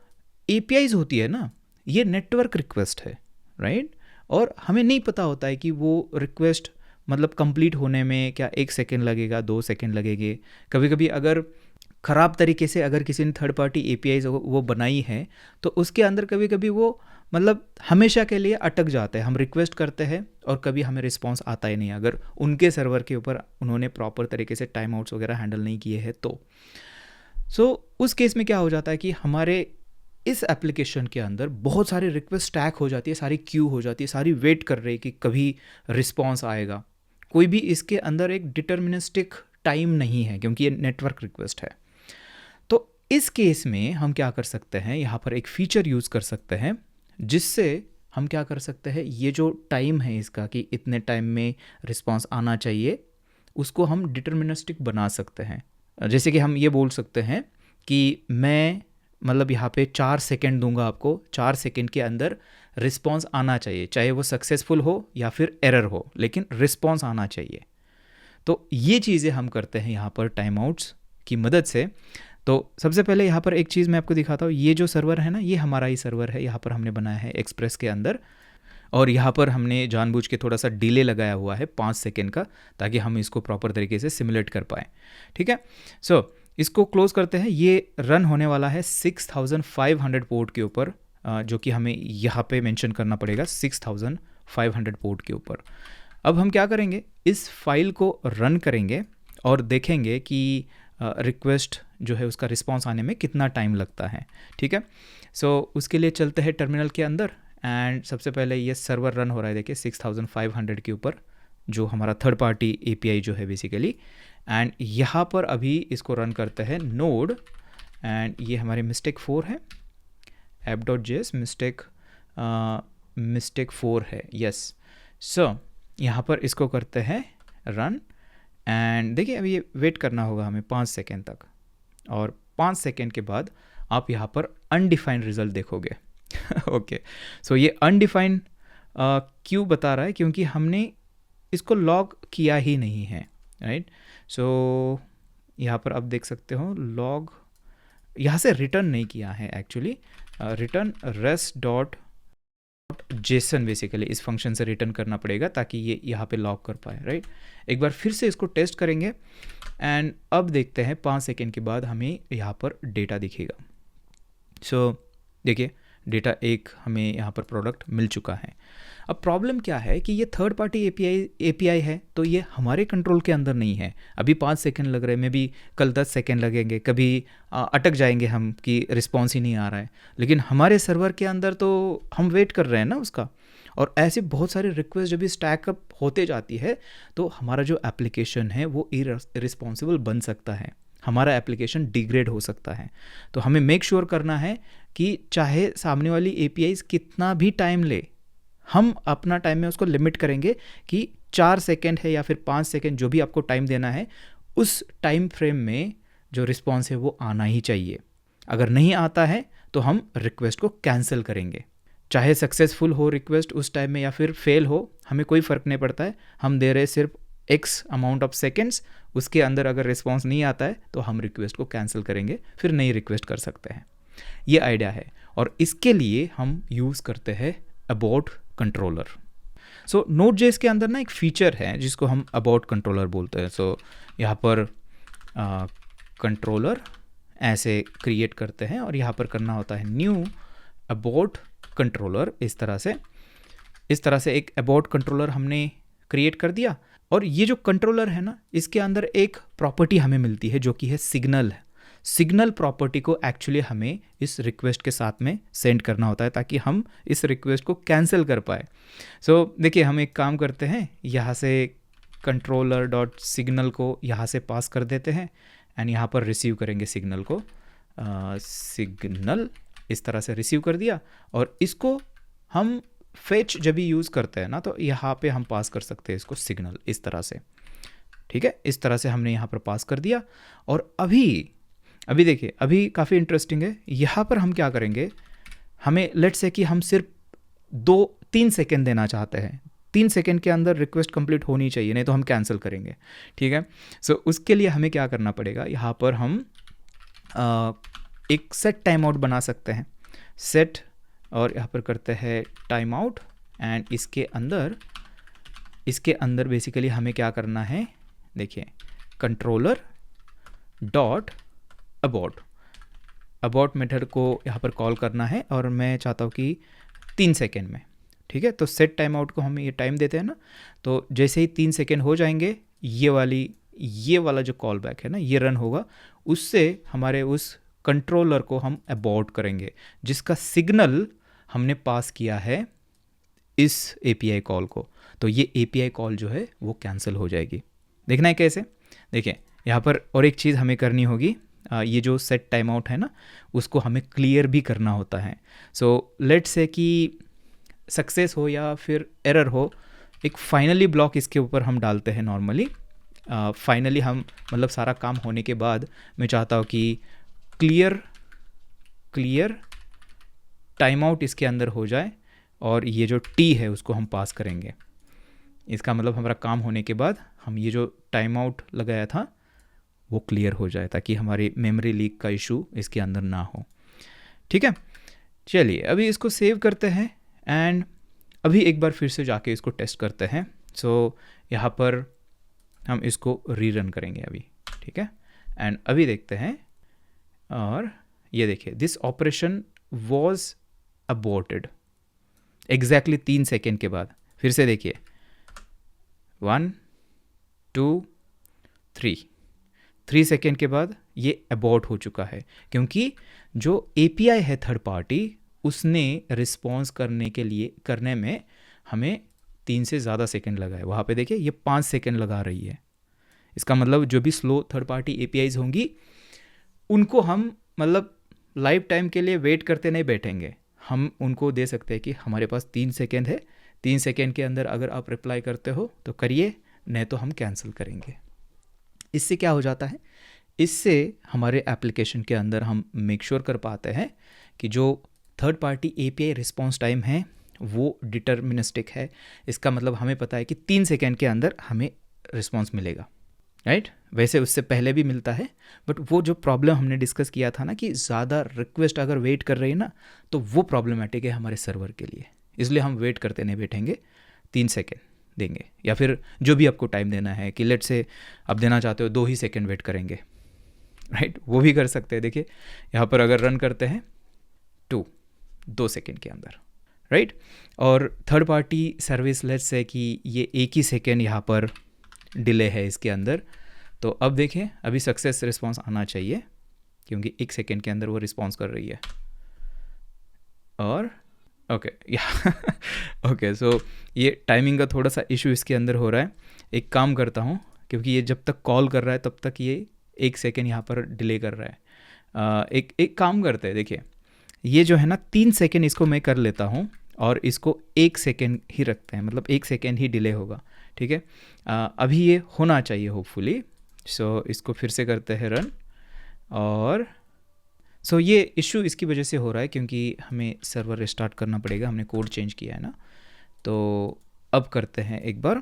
APIs होती है ना, ये नेटवर्क रिक्वेस्ट है, राइट, और हमें नहीं पता होता है कि वो रिक्वेस्ट मतलब कंप्लीट होने में क्या 1 सेकेंड लगेगा, 2 सेकेंड लगेंगे। कभी कभी अगर ख़राब तरीके से अगर किसी ने थर्ड पार्टी APIs वो बनाई है तो उसके अंदर कभी कभी वो मतलब हमेशा के लिए अटक जाता है। हम रिक्वेस्ट करते हैं और कभी हमें रिस्पांस आता ही नहीं, अगर उनके सर्वर के ऊपर उन्होंने प्रॉपर तरीके से टाइम आउट्स वगैरह हैंडल नहीं किए हैं तो। उस केस में क्या हो जाता है कि हमारे इस एप्लीकेशन के अंदर बहुत सारे रिक्वेस्ट स्टैक हो जाती है, सारी क्यू हो जाती है, सारी वेट कर रही है कि कभी रिस्पॉन्स आएगा। कोई भी इसके अंदर एक डिटर्मिनिस्टिक टाइम नहीं है क्योंकि ये नेटवर्क रिक्वेस्ट है। तो इस केस में हम क्या कर सकते हैं, यहाँ पर एक फीचर यूज़ कर सकते हैं जिससे हम क्या कर सकते हैं, ये जो टाइम है इसका कि इतने टाइम में रिस्पॉन्स आना चाहिए, उसको हम डिटर्मिनिस्टिक बना सकते हैं। जैसे कि हम ये बोल सकते हैं कि मैं मतलब यहाँ पे 4 सेकेंड दूंगा आपको, 4 सेकेंड के अंदर रिस्पॉन्स आना चाहिए, चाहे वो सक्सेसफुल हो या फिर एरर हो, लेकिन रिस्पॉन्स आना चाहिए। तो ये चीज़ें हम करते हैं यहाँ पर टाइम आउट्स की मदद से। तो सबसे पहले यहाँ पर एक चीज़ मैं आपको दिखाता हूँ। ये जो सर्वर है ना, ये हमारा ही सर्वर है, यहाँ पर हमने बनाया है एक्सप्रेस के अंदर, और यहाँ पर हमने जानबूझ के थोड़ा सा डिले लगाया हुआ है 5 सेकेंड का, ताकि हम इसको प्रॉपर तरीके से सिमुलेट कर पाएँ, ठीक है। सो इसको क्लोज करते हैं। ये रन होने वाला है 6500 पोर्ट के ऊपर, जो कि हमें यहाँ पे मेंशन करना पड़ेगा 6500 पोर्ट के ऊपर। अब हम क्या करेंगे, इस फाइल को रन करेंगे और देखेंगे कि रिक्वेस्ट जो है उसका रिस्पांस आने में कितना टाइम लगता है, ठीक है। सो उसके लिए चलते हैं टर्मिनल के अंदर, एंड सबसे पहले ये सर्वर रन हो रहा है, देखिए 6500 के ऊपर, जो हमारा थर्ड पार्टी API जो है बेसिकली। एंड यहाँ पर अभी इसको रन करते हैं नोड एंड ये हमारे मिस्टेक 4 है, app.js मिस्टेक 4 है, यस। सो यहाँ पर इसको करते हैं रन, एंड देखिए अभी ये वेट करना होगा हमें 5 सेकेंड तक, और 5 सेकेंड के बाद आप यहाँ पर अनडिफाइंड रिजल्ट देखोगे। ओके, सो ये अनडिफाइंड क्यों बता रहा है, क्योंकि हमने इसको लॉग किया ही नहीं है, राइट। सो यहाँ पर आप देख सकते हो लॉग यहाँ से रिटर्न नहीं किया है actually, return rest dot JSON basically इस फंक्शन से रिटर्न करना पड़ेगा ताकि ये यहाँ पे लॉग कर पाए, राइट। एक बार फिर से इसको टेस्ट करेंगे, एंड अब देखते हैं 5 सेकेंड के बाद हमें यहाँ पर डेटा दिखेगा। सो देखिए डेटा एक हमें यहाँ पर प्रोडक्ट मिल चुका है। अब प्रॉब्लम क्या है कि ये थर्ड पार्टी एपीआई है, तो ये हमारे कंट्रोल के अंदर नहीं है। अभी 5 सेकेंड लग रहे हैं, मे बी कल 10 सेकेंड लगेंगे, कभी अटक जाएंगे हम कि रिस्पॉन्स ही नहीं आ रहा है, लेकिन हमारे सर्वर के अंदर तो हम वेट कर रहे हैं ना उसका। और ऐसे बहुत सारे रिक्वेस्ट जब भी स्टैकअप होते जाती है तो हमारा जो एप्लीकेशन है वो इररिस्पॉन्सिबल बन सकता है, हमारा एप्लीकेशन डिग्रेड हो सकता है। तो हमें मेक श्योर करना है कि चाहे सामने वाली एपीआईज कितना भी टाइम ले, हम अपना टाइम में उसको लिमिट करेंगे कि 4 सेकेंड है या फिर 5 सेकेंड, जो भी आपको टाइम देना है, उस टाइम फ्रेम में जो रिस्पॉन्स है वो आना ही चाहिए। अगर नहीं आता है तो हम रिक्वेस्ट को कैंसिल करेंगे, चाहे सक्सेसफुल हो रिक्वेस्ट उस टाइम में या फिर फेल हो, हमें कोई फ़र्क नहीं पड़ता है। हम दे रहे सिर्फ एक्स अमाउंट ऑफ सेकेंड्स, उसके अंदर अगर रिस्पॉन्स नहीं आता है तो हम रिक्वेस्ट को कैंसिल करेंगे, फिर नई रिक्वेस्ट कर सकते हैं। ये आइडिया है, और इसके लिए हम यूज़ करते हैं अबॉट कंट्रोलर। सो Node.js के अंदर ना एक फीचर है जिसको हम अबॉट कंट्रोलर बोलते हैं। सो यहाँ पर कंट्रोलर ऐसे क्रिएट करते हैं और यहाँ पर करना होता है न्यू अबॉट कंट्रोलर। इस तरह से एक अबॉट कंट्रोलर हमने क्रिएट कर दिया, और ये जो कंट्रोलर है ना, इसके अंदर एक प्रॉपर्टी हमें मिलती है जो कि है सिग्नल। सिग्नल प्रॉपर्टी को एक्चुअली हमें इस रिक्वेस्ट के साथ में सेंड करना होता है ताकि हम इस रिक्वेस्ट को कैंसिल कर पाए। सो देखिए हम एक काम करते हैं, यहाँ से कंट्रोलर डॉट सिग्नल को यहाँ से पास कर देते हैं, एंड यहाँ पर रिसीव करेंगे सिग्नल को। सिग्नल इस तरह से रिसीव कर दिया, और इसको हम फेच जब भी यूज़ करते हैं ना, तो यहाँ पे हम पास कर सकते हैं इसको सिग्नल इस तरह से, ठीक है। इस तरह से हमने यहाँ पर पास कर दिया। और अभी देखिए, अभी काफ़ी इंटरेस्टिंग है। यहाँ पर हम क्या करेंगे, हमें लेट से कि हम सिर्फ 2-3 सेकेंड देना चाहते हैं, 3 सेकेंड के अंदर रिक्वेस्ट कंप्लीट होनी चाहिए, नहीं तो हम कैंसिल करेंगे, ठीक है। सो उसके लिए हमें क्या करना पड़ेगा, यहाँ पर हम एक सेट टाइम आउट बना सकते हैं, सेट, और यहाँ पर करते हैं टाइम आउट, एंड इसके अंदर बेसिकली हमें क्या करना है, देखिए कंट्रोलर डॉट अबॉट मेथड को यहाँ पर कॉल करना है, और मैं चाहता हूँ कि 3 सेकेंड में, ठीक है। तो सेट टाइम आउट को हम ये टाइम देते हैं ना, तो जैसे ही 3 सेकेंड हो जाएंगे, ये वाला जो कॉल बैक है ना, ये रन होगा, उससे हमारे उस कंट्रोलर को हम अबॉट करेंगे जिसका सिग्नल हमने पास किया है इस एपीआई कॉल को। तो ये एपीआई कॉल जो है वो कैंसिल हो जाएगी। देखना है कैसे, देखिए यहाँ पर और एक चीज़ हमें करनी होगी, ये जो सेट टाइम आउट है ना, उसको हमें क्लियर भी करना होता है। सो लेट से कि सक्सेस हो या फिर एरर हो, एक फाइनली ब्लॉक इसके ऊपर हम डालते हैं नॉर्मली। फाइनली हम मतलब सारा काम होने के बाद मैं चाहता हूँ कि क्लियर टाइम आउट इसके अंदर हो जाए, और ये जो टी है उसको हम पास करेंगे। इसका मतलब हमारा काम होने के बाद हम ये जो टाइम आउट लगाया था वो क्लियर हो जाए, ताकि हमारी मेमोरी लीक का इशू इसके अंदर ना हो, ठीक है। चलिए अभी इसको सेव करते हैं, एंड अभी एक बार फिर से जाके इसको टेस्ट करते हैं। सो यहाँ पर हम इसको रीरन करेंगे अभी, ठीक है। एंड अभी देखते हैं, और ये देखिए this operation was aborted exactly 3 second के बाद। फिर से देखिए 1 2 3 सेकेंड के बाद ये अबॉर्ट हो चुका है, क्योंकि जो एपीआई है थर्ड पार्टी, उसने रिस्पॉन्स करने में हमें 3 से ज़्यादा सेकेंड लगा है। वहाँ पे देखिए ये 5 सेकेंड लगा रही है। इसका मतलब जो भी स्लो थर्ड पार्टी एपीआईज होंगी उनको हम मतलब लाइफ टाइम के लिए वेट करते नहीं बैठेंगे। हम उनको दे सकते हैं कि हमारे पास 3 सेकेंड है, 3 सेकेंड के अंदर अगर आप रिप्लाई करते हो तो करिए, नहीं तो हम कैंसिल करेंगे। इससे क्या हो जाता है, इससे हमारे एप्लीकेशन के अंदर हम मेक श्योर कर पाते हैं कि जो third party API response time है वो डिटर्मिनिस्टिक है। इसका मतलब हमें पता है कि 3 सेकेंड के अंदर हमें रिस्पॉन्स मिलेगा, राइट। वैसे उससे पहले भी मिलता है, बट वो जो प्रॉब्लम हमने डिस्कस किया था ना कि ज़्यादा रिक्वेस्ट अगर वेट कर रही है ना, तो वो प्रॉब्लमेटिक है हमारे सर्वर के लिए। इसलिए हम वेट करते नहीं बैठेंगे, 3 सेकेंड देंगे, या फिर जो भी आपको टाइम देना है कि लेट से आप देना चाहते हो 2 ही सेकेंड वेट करेंगे, राइट, वो भी कर सकते हैं। देखिए यहाँ पर अगर रन करते हैं 2 सेकेंड के अंदर, राइट। और third party service let's say कि ये 1 ही सेकेंड यहाँ पर डिले है इसके अंदर, तो अब देखें अभी सक्सेस रिस्पांस आना चाहिए क्योंकि 1 सेकेंड के अंदर वो रिस्पांस कर रही है। और ओके ओके, सो ये टाइमिंग का थोड़ा सा इशू इसके अंदर हो रहा है। एक काम करता हूँ, क्योंकि ये जब तक कॉल कर रहा है तब तक ये 1 सेकेंड यहाँ पर डिले कर रहा है। एक काम करते हैं, देखिए ये जो है ना 3 सेकेंड इसको मैं कर लेता हूँ और इसको 1 सेकेंड ही रखते हैं, मतलब 1 सेकेंड ही डिले होगा, ठीक है। अभी ये होना चाहिए होपफुली। सो इसको फिर से करते हैं रन, और सो ये इशू इसकी वजह से हो रहा है क्योंकि हमें सर्वर रिस्टार्ट करना पड़ेगा, हमने कोड चेंज किया है ना। तो अब करते हैं एक बार,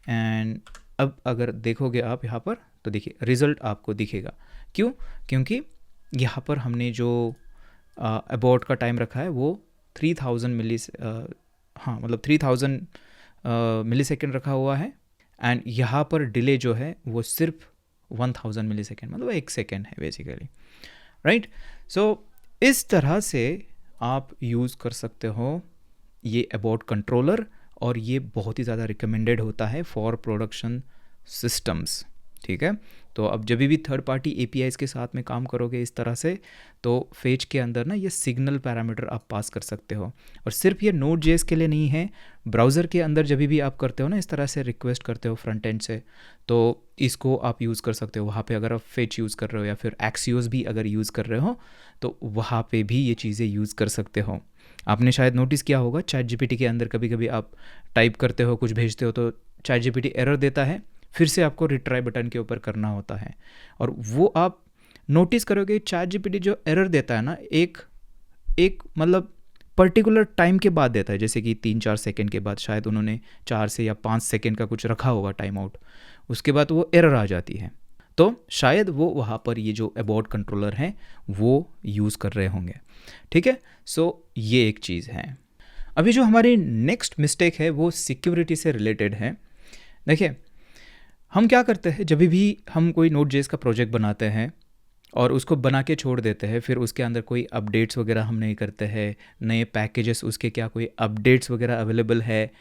एंड अब अगर देखोगे आप यहाँ पर तो देखिए रिज़ल्ट आपको दिखेगा। क्यों? क्योंकि यहाँ पर हमने जो अबॉर्ट का टाइम रखा है वो 3000 मतलब 3000 मिली सेकेंड रखा हुआ है, एंड यहाँ पर डिले जो है वो सिर्फ 1000 मिली सेकेंड, मतलब 1 सेकेंड है बेसिकली, राइट। सो इस तरह से आप यूज़ कर सकते हो ये अबॉर्ट कंट्रोलर, और ये बहुत ही ज़्यादा रिकमेंडेड होता है फॉर प्रोडक्शन सिस्टम्स, ठीक है। तो अब जब भी थर्ड पार्टी APIs के साथ में काम करोगे इस तरह से, तो फेच के अंदर ना ये सिग्नल पैरामीटर आप पास कर सकते हो। और सिर्फ ये Node.js के लिए नहीं है, ब्राउज़र के अंदर जब भी आप करते हो ना इस तरह से रिक्वेस्ट करते हो फ्रंट एंड से, तो इसको आप यूज़ कर सकते हो। वहाँ पे अगर आप फेच यूज़ कर रहे हो या फिर Axios भी अगर यूज़ कर रहे हो तो वहाँ पे भी ये चीज़ें यूज़ कर सकते हो। आपने शायद नोटिस किया होगा ChatGPT के अंदर कभी कभी आप टाइप करते हो, कुछ भेजते हो तो ChatGPT एरर देता है, फिर से आपको रिट्राई बटन के ऊपर करना होता है। और वो आप नोटिस करोगे ChatGPT जो एरर देता है ना, एक मतलब पर्टिकुलर टाइम के बाद देता है, जैसे कि 3-4 सेकेंड के बाद, शायद उन्होंने 4 से या 5 सेकेंड का कुछ रखा होगा टाइम आउट, उसके बाद वो एरर आ जाती है। तो शायद वो वहाँ पर ये जो अबॉर्ट कंट्रोलर हैं वो यूज़ कर रहे होंगे, ठीक है। सो ये एक चीज़ है। अभी जो हमारी नेक्स्ट मिस्टेक है वो सिक्योरिटी से रिलेटेड है। देखिए हम क्या करते हैं, जब भी हम कोई Node.js का प्रोजेक्ट बनाते हैं और उसको बना के छोड़ देते हैं, फिर उसके अंदर कोई अपडेट्स वगैरह हम नहीं करते हैं, नए पैकेजेस उसके क्या कोई अपडेट्स वगैरह अवेलेबल है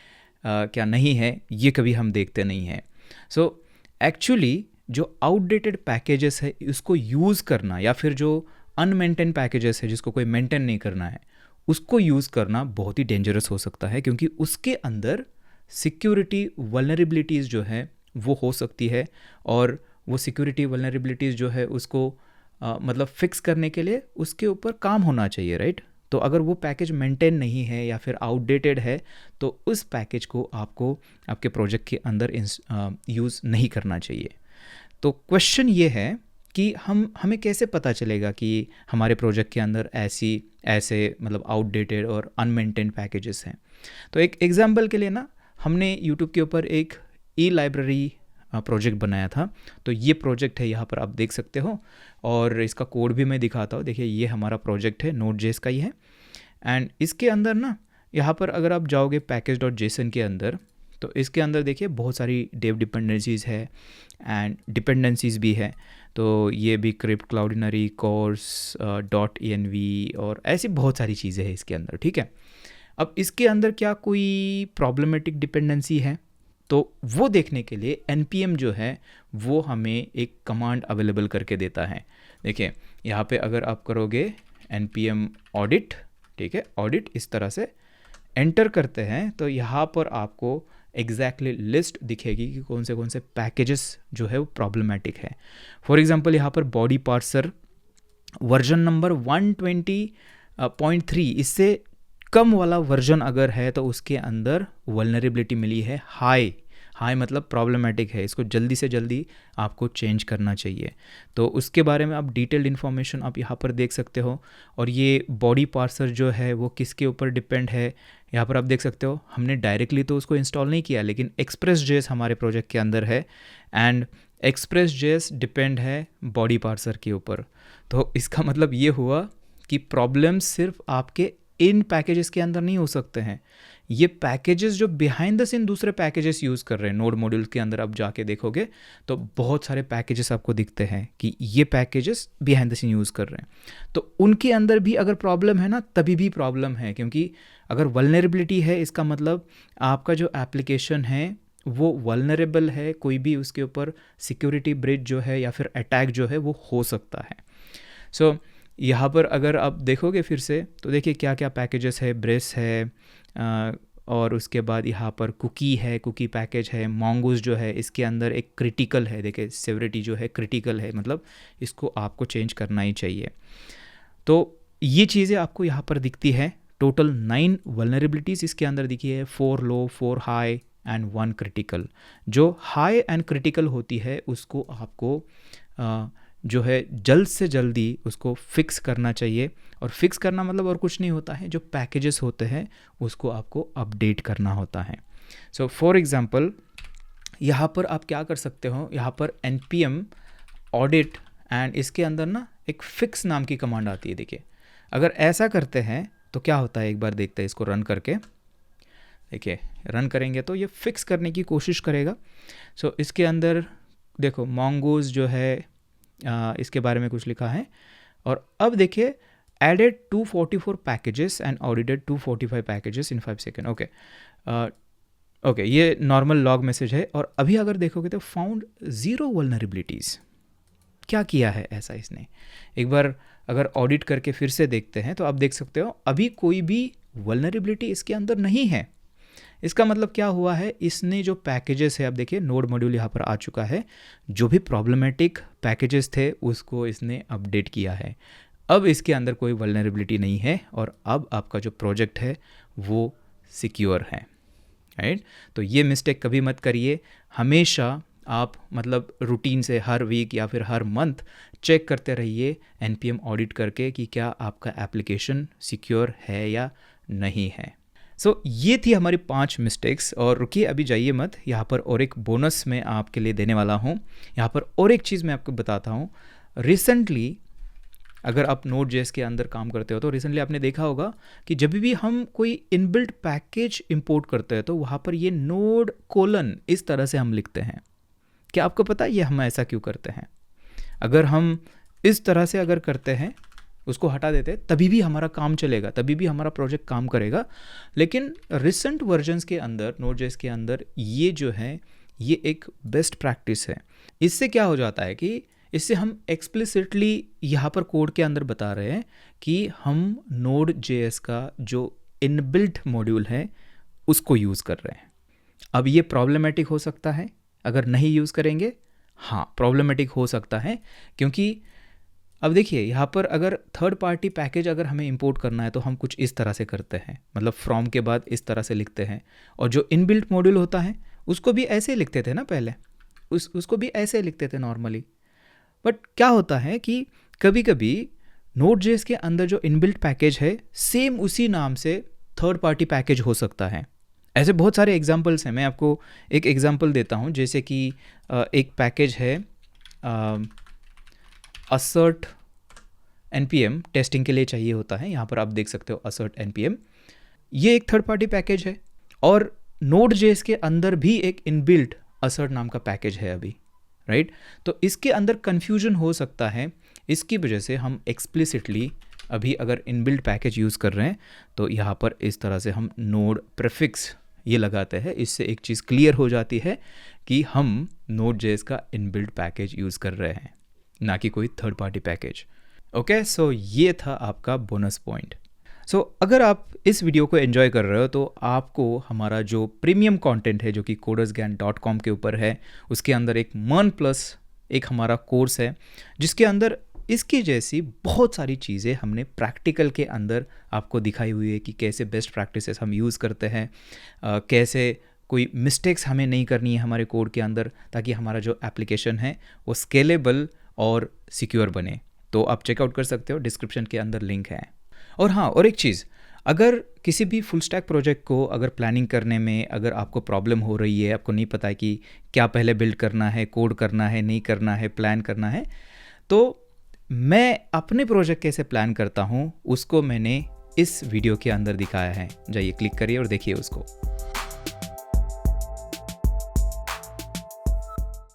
क्या नहीं है, ये कभी हम देखते नहीं हैं। सो एक्चुअली जो आउटडेटेड पैकेजेस है उसको यूज़ करना, या फिर जो अनमेंटेन पैकेजेस है जिसको कोई मेंटेन नहीं करना है, उसको यूज़ करना बहुत ही डेंजरस हो सकता है, क्योंकि उसके अंदर सिक्योरिटी वल्नरेबिलिटीज़ जो है वो हो सकती है। और वो सिक्योरिटी वल्नरेबिलिटीज़ जो है उसको मतलब फिक्स करने के लिए उसके ऊपर काम होना चाहिए, राइट। तो अगर वो पैकेज मेंटेन नहीं है या फिर आउटडेटेड है तो उस पैकेज को आपको आपके प्रोजेक्ट के अंदर यूज़ नहीं करना चाहिए। तो क्वेश्चन ये है कि हमें कैसे पता चलेगा कि हमारे प्रोजेक्ट के अंदर ऐसे मतलब आउटडेटेड और अनमेंटेन पैकेजेस हैं। तो एक एग्जांपल के लिए ना, हमने यूट्यूब के ऊपर एक लाइब्रेरी प्रोजेक्ट बनाया था। तो ये प्रोजेक्ट है, यहाँ पर आप देख सकते हो, और इसका कोड भी मैं दिखाता हूँ। देखिए ये हमारा प्रोजेक्ट है, Node.js का ही है, एंड इसके अंदर ना यहाँ पर अगर आप जाओगे package.json के अंदर, तो इसके अंदर देखिए बहुत सारी डेव डिपेंडेंसीज़ है एंड डिपेंडेंसीज़ भी है। तो ये भी क्रिप्ट, क्लाउडिनरी, कोर्स, .env और ऐसी बहुत सारी चीज़ें हैं इसके अंदर, ठीक है। अब इसके अंदर क्या कोई प्रॉब्लमेटिक डिपेंडेंसी है, तो वो देखने के लिए npm जो है वो हमें एक कमांड अवेलेबल करके देता है। देखिए यहाँ पे अगर आप करोगे npm ऑडिट, ठीक है, ऑडिट इस तरह से एंटर करते हैं तो यहाँ पर आपको एग्जैक्टली लिस्ट दिखेगी कि कौन से पैकेजेस जो है वो प्रॉब्लमेटिक है। फॉर एग्जांपल यहाँ पर बॉडी पार्सर वर्जन नंबर 120.3 इससे कम वाला वर्जन अगर है तो उसके अंदर वल्नरेबिलिटी मिली है हाई। हाई मतलब प्रॉब्लमेटिक है, इसको जल्दी से जल्दी आपको चेंज करना चाहिए। तो उसके बारे में आप डिटेल्ड इन्फॉर्मेशन आप यहाँ पर देख सकते हो। और ये बॉडी पार्सर जो है वो किसके ऊपर डिपेंड है, यहाँ पर आप देख सकते हो। हमने डायरेक्टली तो उसको इंस्टॉल नहीं किया, लेकिन एक्सप्रेस.js हमारे प्रोजेक्ट के अंदर है एंड एक्सप्रेस.js डिपेंड है बॉडी पार्सर के ऊपर। तो इसका मतलब ये हुआ कि प्रॉब्लम सिर्फ आपके इन पैकेजेस के अंदर नहीं हो सकते हैं, ये पैकेजेस जो बिहाइंड द सीन दूसरे पैकेजेस यूज़ कर रहे हैं, नोड मॉड्यूल के अंदर आप जाके देखोगे तो बहुत सारे पैकेजेस आपको दिखते हैं कि ये packages behind the scene use कर रहे हैं। तो उनके अंदर भी अगर प्रॉब्लम है ना, तभी भी प्रॉब्लम है, क्योंकि अगर वल्नरेबिलिटी है इसका मतलब आपका जो एप्लीकेशन है वो वल्नरेबल है, कोई भी उसके ऊपर सिक्योरिटी ब्रीच जो है या फिर अटैक जो है वो हो सकता है। सो यहाँ पर अगर आप देखोगे फिर से तो देखिए क्या क्या पैकेजेस है, ब्रेस है और उसके बाद यहाँ पर कुकी है, कुकी पैकेज है, mongoose जो है इसके अंदर एक क्रिटिकल है, देखिए सेवरिटी जो है क्रिटिकल है, मतलब इसको आपको चेंज करना ही चाहिए। तो ये चीज़ें आपको यहाँ पर दिखती है। टोटल 9 वल्नरेबिलिटीज़ इसके अंदर दिखी है, 4 लो, 4 हाई एंड 1 क्रिटिकल। जो हाई एंड क्रिटिकल होती है उसको आपको जो है जल्द से जल्दी उसको फिक्स करना चाहिए। और फिक्स करना मतलब और कुछ नहीं होता है, जो पैकेजेस होते हैं उसको आपको अपडेट करना होता है। सो फॉर एग्जांपल यहाँ पर आप क्या कर सकते हो, यहाँ पर npm ऑडिट एंड इसके अंदर ना एक फिक्स नाम की कमांड आती है। देखिए अगर ऐसा करते हैं तो क्या होता है, एक बार देखते हैं इसको रन करके। देखिए रन करेंगे तो ये फिक्स करने की कोशिश करेगा। सो इसके अंदर देखो mongoose जो है इसके बारे में कुछ लिखा है। और अब देखिए added 244 packages and audited 245 packages in 5 seconds। Okay ये नॉर्मल लॉग मैसेज है। और अभी अगर देखोगे तो फाउंड 0 vulnerabilities। क्या किया है ऐसा इसने, एक बार अगर ऑडिट करके फिर से देखते हैं तो आप देख सकते हो अभी कोई भी वल्नरेबिलिटी इसके अंदर नहीं है। इसका मतलब क्या हुआ है, इसने जो पैकेजेस है, अब देखिए नोड मॉड्यूल यहाँ पर आ चुका है, जो भी प्रॉब्लमेटिक पैकेजेस थे उसको इसने अपडेट किया है। अब इसके अंदर कोई वल्नरेबिलिटी नहीं है और अब आपका जो प्रोजेक्ट है वो सिक्योर है, राइट। तो ये मिस्टेक कभी मत करिए। हमेशा आप मतलब रूटीन से हर वीक या फिर हर मंथ चेक करते रहिए npm ऑडिट करके कि क्या आपका एप्लीकेशन सिक्योर है या नहीं है। सो ये थी हमारी 5 मिस्टेक्स। और रुकिए अभी जाइए मत, यहाँ पर और एक बोनस मैं आपके लिए देने वाला हूँ। यहाँ पर और एक चीज़ मैं आपको बताता हूँ। रिसेंटली अगर आप Node.js के अंदर काम करते हो तो रिसेंटली आपने देखा होगा कि जब भी हम कोई इनबिल्ट पैकेज इंपोर्ट करते हैं तो वहाँ पर ये नोड कोलन इस तरह से हम लिखते हैं। क्या आपको पता है ये हम ऐसा क्यों करते हैं? अगर हम इस तरह से अगर करते हैं, उसको हटा देते हैं, तभी भी हमारा काम चलेगा, तभी भी हमारा प्रोजेक्ट काम करेगा। लेकिन रिसेंट वर्जन्स के अंदर Node.js के अंदर ये जो है ये एक बेस्ट प्रैक्टिस है। इससे क्या हो जाता है कि इससे हम एक्सप्लिसिटली यहाँ पर कोड के अंदर बता रहे हैं कि हम Node.js का जो इनबिल्ट मॉड्यूल है उसको यूज़ कर रहे हैं। अब ये प्रॉब्लमेटिक हो सकता है अगर नहीं यूज़ करेंगे, हाँ प्रॉब्लमेटिक हो सकता है, क्योंकि अब देखिए यहाँ पर अगर थर्ड पार्टी पैकेज अगर हमें इंपोर्ट करना है तो हम कुछ इस तरह से करते हैं, मतलब फ्रॉम के बाद इस तरह से लिखते हैं। और जो इनबिल्ट मॉड्यूल होता है उसको भी ऐसे ही लिखते थे ना पहले, उसको भी ऐसे लिखते थे नॉर्मली। बट क्या होता है कि कभी कभी Node.js के अंदर जो इनबिल्ट पैकेज है सेम उसी नाम से थर्ड पार्टी पैकेज हो सकता है। ऐसे बहुत सारे एग्जांपल्स हैं। मैं आपको एक एग्जांपल देता हूं, जैसे कि एक पैकेज है assert npm, टेस्टिंग के लिए चाहिए होता है। यहाँ पर आप देख सकते हो assert npm, ये एक थर्ड पार्टी पैकेज है। और Node.js के अंदर भी एक इनबिल्ट assert नाम का पैकेज है अभी, राइट। तो इसके अंदर कन्फ्यूजन हो सकता है, इसकी वजह से हम एक्सप्लिसिटली अभी अगर इनबिल्ट पैकेज यूज़ कर रहे हैं तो यहाँ पर इस तरह से हम नोड प्रीफिक्स ये लगाते हैं। इससे एक चीज़ क्लियर हो जाती है कि हम Node.js का इनबिल्ट पैकेज यूज़ कर रहे हैं, ना कि कोई थर्ड पार्टी पैकेज। ओके, सो ये था आपका बोनस पॉइंट। सो अगर आप इस वीडियो को एंजॉय कर रहे हो तो आपको हमारा जो प्रीमियम कंटेंट है जो कि codersgyan.com के ऊपर है, उसके अंदर एक Learn+ एक हमारा कोर्स है जिसके अंदर इसकी जैसी बहुत सारी चीज़ें हमने प्रैक्टिकल के अंदर आपको दिखाई हुई है कि कैसे बेस्ट प्रैक्टिसेस हम यूज़ करते हैं, कैसे कोई मिस्टेक्स हमें नहीं करनी है हमारे कोड के अंदर, ताकि हमारा जो एप्लीकेशन है वो स्केलेबल और सिक्योर बने। तो आप चेकआउट कर सकते हो, डिस्क्रिप्शन के अंदर लिंक है। और हाँ, और एक चीज़, अगर किसी भी फुल स्टैक प्रोजेक्ट को अगर प्लानिंग करने में अगर आपको प्रॉब्लम हो रही है, आपको नहीं पता है कि क्या पहले बिल्ड करना है, कोड करना है, नहीं करना है, प्लान करना है, तो मैं अपने प्रोजेक्ट कैसे प्लान करता हूँ उसको मैंने इस वीडियो के अंदर दिखाया है। जाइए क्लिक करिए और देखिए उसको।